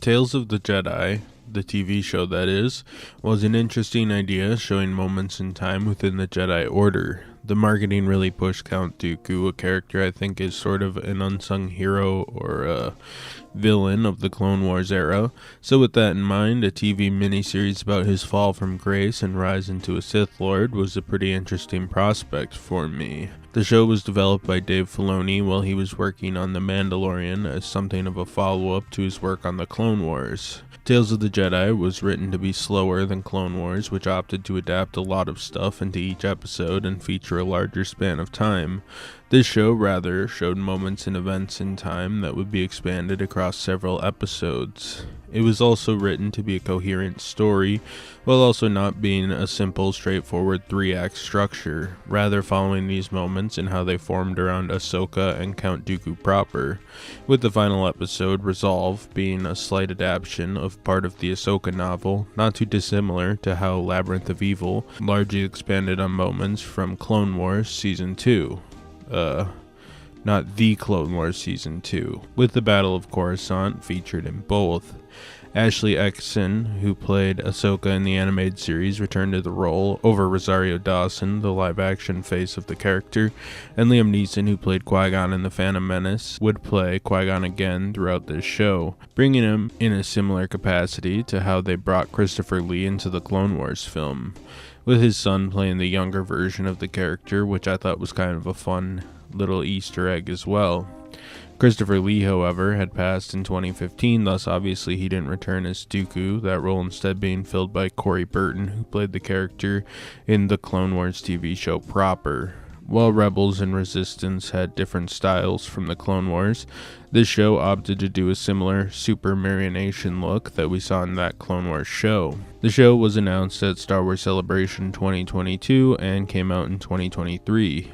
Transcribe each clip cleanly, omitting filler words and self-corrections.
Tales of the Jedi, the TV show that is, was an interesting idea showing moments in time within the Jedi Order. The marketing really pushed Count Dooku, a character I think is sort of an unsung hero or a villain of the Clone Wars era. So with that in mind, a TV miniseries about his fall from grace and rise into a Sith Lord was a pretty interesting prospect for me. The show was developed by Dave Filoni while he was working on The Mandalorian as something of a follow-up to his work on the Clone Wars. Tales of the Jedi was written to be slower than Clone Wars, which opted to adapt a lot of stuff into each episode and feature a larger span of time. This show rather showed moments and events in time that would be expanded across several episodes. It was also written to be a coherent story, while also not being a simple, straightforward 3-act structure, rather following these moments and how they formed around Ahsoka and Count Dooku proper, with the final episode, Resolve, being a slight adaptation of part of the Ahsoka novel, not too dissimilar to how Labyrinth of Evil largely expanded on moments from Clone Wars Season 2. Not the Clone Wars Season 2, with the Battle of Coruscant featured in both. Ashley Eckson, who played Ahsoka in the animated series, returned to the role over Rosario Dawson, the live-action face of the character, and Liam Neeson, who played Qui-Gon in The Phantom Menace, would play Qui-Gon again throughout this show, bringing him in a similar capacity to how they brought Christopher Lee into the Clone Wars film, with his son playing the younger version of the character, which I thought was kind of a fun little Easter egg as well. Christopher Lee, however, had passed in 2015, thus obviously he didn't return as Dooku, that role instead being filled by Corey Burton, who played the character in the Clone Wars TV show proper. While Rebels and Resistance had different styles from the Clone Wars, this show opted to do a similar Super Marionation look that we saw in that Clone Wars show. The show was announced at Star Wars Celebration 2022 and came out in 2023.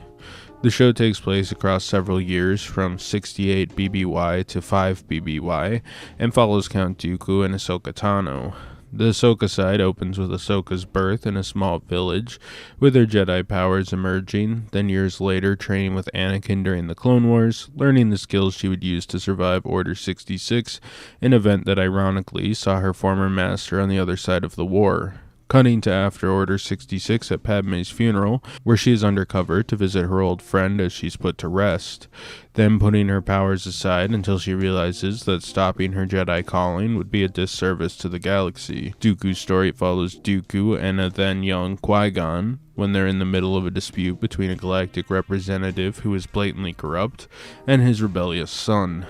The show takes place across several years from 68 BBY to 5 BBY and follows Count Dooku and Ahsoka Tano. The Ahsoka side opens with Ahsoka's birth in a small village, with her Jedi powers emerging, then years later training with Anakin during the Clone Wars, learning the skills she would use to survive Order 66, an event that ironically saw her former master on the other side of the war. Cutting to after Order 66 at Padme's funeral, where she is undercover to visit her old friend as she's put to rest, then putting her powers aside until she realizes that stopping her Jedi calling would be a disservice to the galaxy. Dooku's story follows Dooku and a then young Qui-Gon when they're in the middle of a dispute between a galactic representative who is blatantly corrupt and his rebellious son.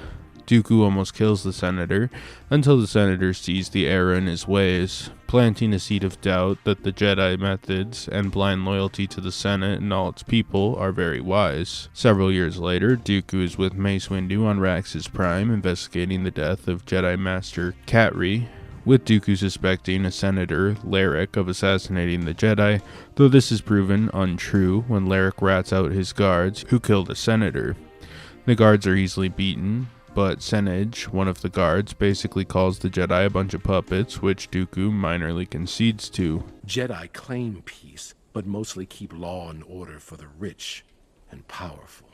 Dooku almost kills the senator until the senator sees the error in his ways, planting a seed of doubt that the Jedi methods and blind loyalty to the Senate and all its people are very wise. Several years later, Dooku is with Mace Windu on Raxus Prime investigating the death of Jedi Master Katri, with Dooku suspecting a senator, Larrick, of assassinating the Jedi, though this is proven untrue when Larrick rats out his guards who killed a senator. The guards are easily beaten, but Senage, one of the guards, basically calls the Jedi a bunch of puppets, which Dooku minorly concedes to. Jedi claim peace, but mostly keep law and order for the rich and powerful.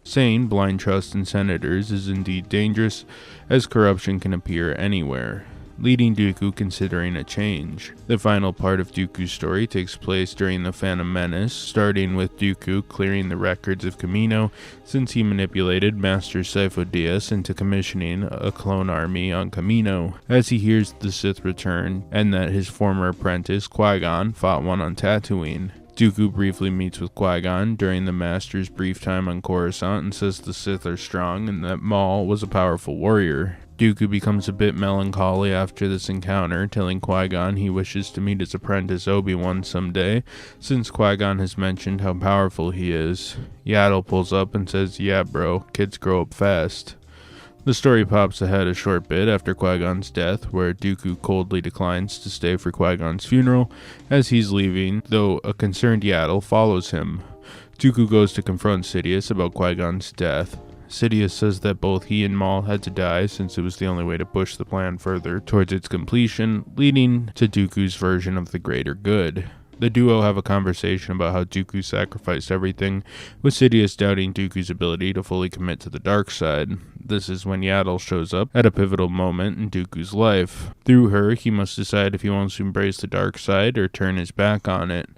Saying blind trust in senators is indeed dangerous, as corruption can appear anywhere, leading Dooku considering a change. The final part of Dooku's story takes place during the Phantom Menace, starting with Dooku clearing the records of Kamino since he manipulated Master Sifo Dyas into commissioning a clone army on Kamino, as he hears the Sith return and that his former apprentice Qui-Gon fought one on Tatooine. Dooku briefly meets with Qui-Gon during the Master's brief time on Coruscant and says the Sith are strong and that Maul was a powerful warrior. Dooku becomes a bit melancholy after this encounter, telling Qui-Gon he wishes to meet his apprentice Obi-Wan someday, since Qui-Gon has mentioned how powerful he is. Yaddle pulls up and says, "Yeah bro, kids grow up fast." The story pops ahead a short bit after Qui-Gon's death, where Dooku coldly declines to stay for Qui-Gon's funeral as he's leaving, though a concerned Yaddle follows him. Dooku goes to confront Sidious about Qui-Gon's death. Sidious says that both he and Maul had to die since it was the only way to push the plan further towards its completion, leading to Dooku's version of the greater good. The duo have a conversation about how Dooku sacrificed everything, with Sidious doubting Dooku's ability to fully commit to the dark side. This is when Yaddle shows up at a pivotal moment in Dooku's life. Through her, he must decide if he wants to embrace the dark side or turn his back on it.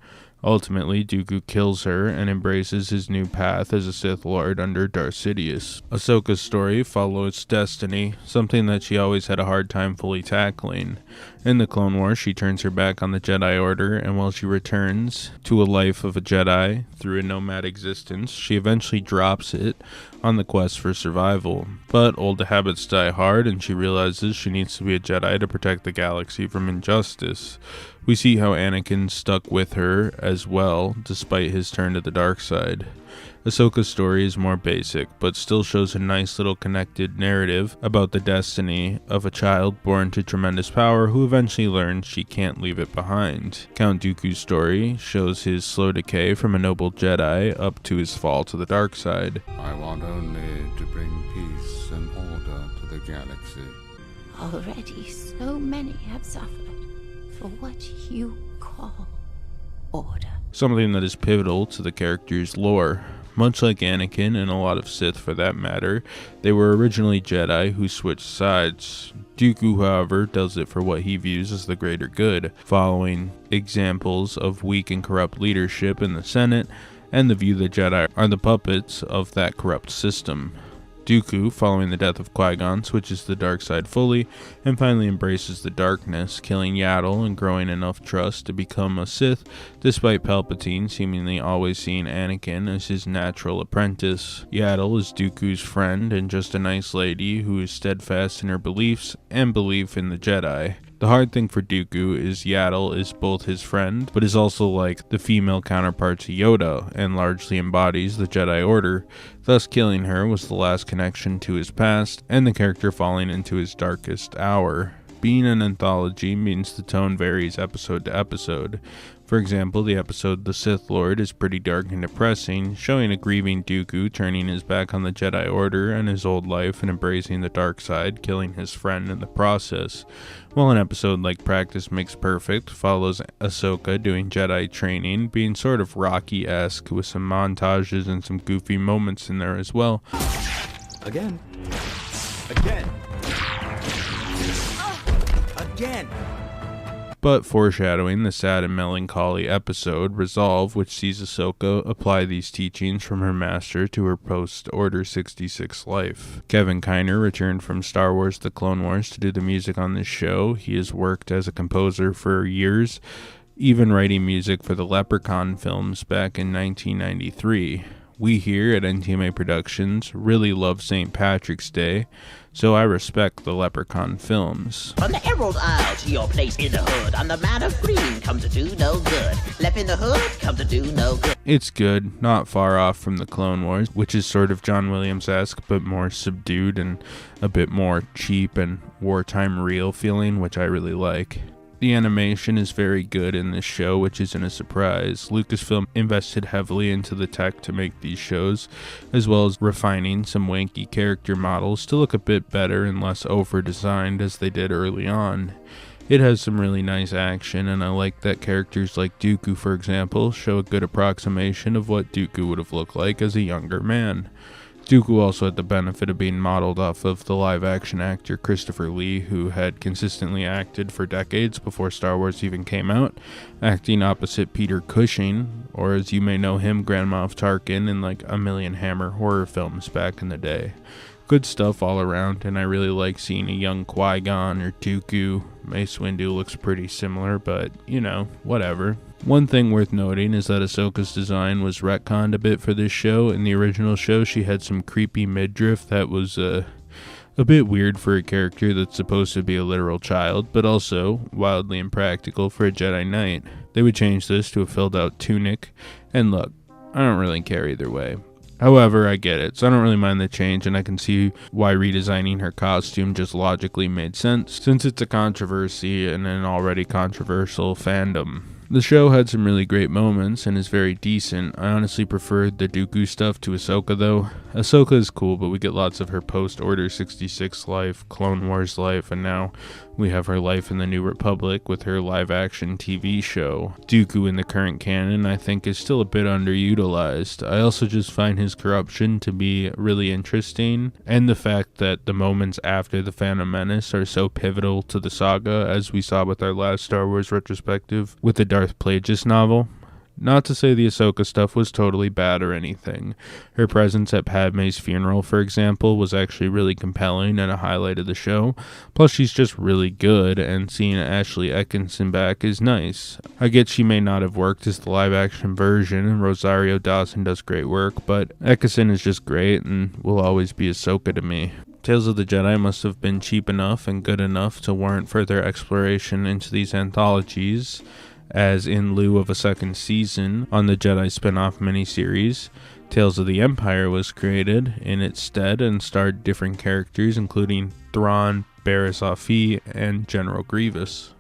Ultimately, Dooku kills her and embraces his new path as a Sith Lord under Darth Sidious. Ahsoka's story follows destiny, something that she always had a hard time fully tackling. In the Clone Wars, she turns her back on the Jedi Order, and while she returns to a life of a Jedi through a nomad existence, she eventually drops it on the quest for survival. But old habits die hard, and she realizes she needs to be a Jedi to protect the galaxy from injustice. We see how Anakin stuck with her as well, despite his turn to the dark side. Ahsoka's story is more basic, but still shows a nice little connected narrative about the destiny of a child born to tremendous power who eventually learns she can't leave it behind. Count Dooku's story shows his slow decay from a noble Jedi up to his fall to the dark side. I want only to bring peace and order to the galaxy. Already so many have suffered for what you call order. Something that is pivotal to the character's lore. Much like Anakin and a lot of Sith for that matter, they were originally Jedi who switched sides. Dooku, however, does it for what he views as the greater good, following examples of weak and corrupt leadership in the Senate and the view that Jedi are the puppets of that corrupt system. Dooku, following the death of Qui-Gon, switches to the dark side fully and finally embraces the darkness, killing Yaddle and growing enough trust to become a Sith, despite Palpatine seemingly always seeing Anakin as his natural apprentice. Yaddle is Dooku's friend and just a nice lady who is steadfast in her beliefs and belief in the Jedi. The hard thing for Dooku is Yaddle is both his friend, but is also like the female counterpart to Yoda, and largely embodies the Jedi Order. Thus, killing her was the last connection to his past, and the character falling into his darkest hour. Being an anthology means the tone varies episode to episode. For example, the episode The Sith Lord is pretty dark and depressing, showing a grieving Dooku turning his back on the Jedi Order and his old life and embracing the dark side, killing his friend in the process. While an episode like Practice Makes Perfect follows Ahsoka doing Jedi training, being sort of Rocky-esque with some montages and some goofy moments in there as well. Again. Again. Again. But foreshadowing the sad and melancholy episode Resolve, which sees Ahsoka apply these teachings from her master to her post-Order 66 life. Kevin Kiner returned from Star Wars The Clone Wars to do the music on this show. He has worked as a composer for years, even writing music for the Leprechaun films back in 1993. We here at NTMA Productions really love St. Patrick's Day, so I respect the Leprechaun films. From the Emerald Isle to your place in the hood, on the Mount of Green, come to do no good. Left in the hood, come to do no good. It's good, not far off from the Clone Wars, which is sort of John Williams-esque, but more subdued and a bit more cheap and wartime real feeling, which I really like. The animation is very good in this show, which isn't a surprise. Lucasfilm invested heavily into the tech to make these shows, as well as refining some wanky character models to look a bit better and less over-designed as they did early on. It has some really nice action, and I like that characters like Dooku, for example, show a good approximation of what Dooku would have looked like as a younger man. Dooku also had the benefit of being modeled off of the live-action actor Christopher Lee, who had consistently acted for decades before Star Wars even came out, acting opposite Peter Cushing, or as you may know him, Grand Moff Tarkin, in like a million Hammer horror films back in the day. Good stuff all around, and I really like seeing a young Qui-Gon or Dooku. Mace Windu looks pretty similar, but, you know, whatever. One thing worth noting is that Ahsoka's design was retconned a bit for this show. In the original show, she had some creepy midriff that was a bit weird for a character that's supposed to be a literal child, but also wildly impractical for a Jedi Knight. They would change this to a filled-out tunic, and look, I don't really care either way. However, I get it, so I don't really mind the change, and I can see why redesigning her costume just logically made sense, since it's a controversy in an already controversial fandom. The show had some really great moments and is very decent. I honestly preferred the Dooku stuff to Ahsoka though. Ahsoka is cool, but we get lots of her post-Order 66 life, Clone Wars life, and now we have her life in the New Republic with her live-action TV show. Dooku in the current canon I think is still a bit underutilized. I also just find his corruption to be really interesting, and the fact that the moments after the Phantom Menace are so pivotal to the saga, as we saw with our last Star Wars retrospective with the Darth Plagueis novel. Not to say the Ahsoka stuff was totally bad or anything. Her presence at Padme's funeral, for example, was actually really compelling and a highlight of the show. Plus, she's just really good, and seeing Ashley Eckison back is nice. I get she may not have worked as the live-action version, and Rosario Dawson does great work, but Eckison is just great and will always be Ahsoka to me. Tales of the Jedi must have been cheap enough and good enough to warrant further exploration into these anthologies, as in lieu of a second season on the Jedi spin-off miniseries, Tales of the Empire was created in its stead and starred different characters including Thrawn, Barriss Offee, and General Grievous.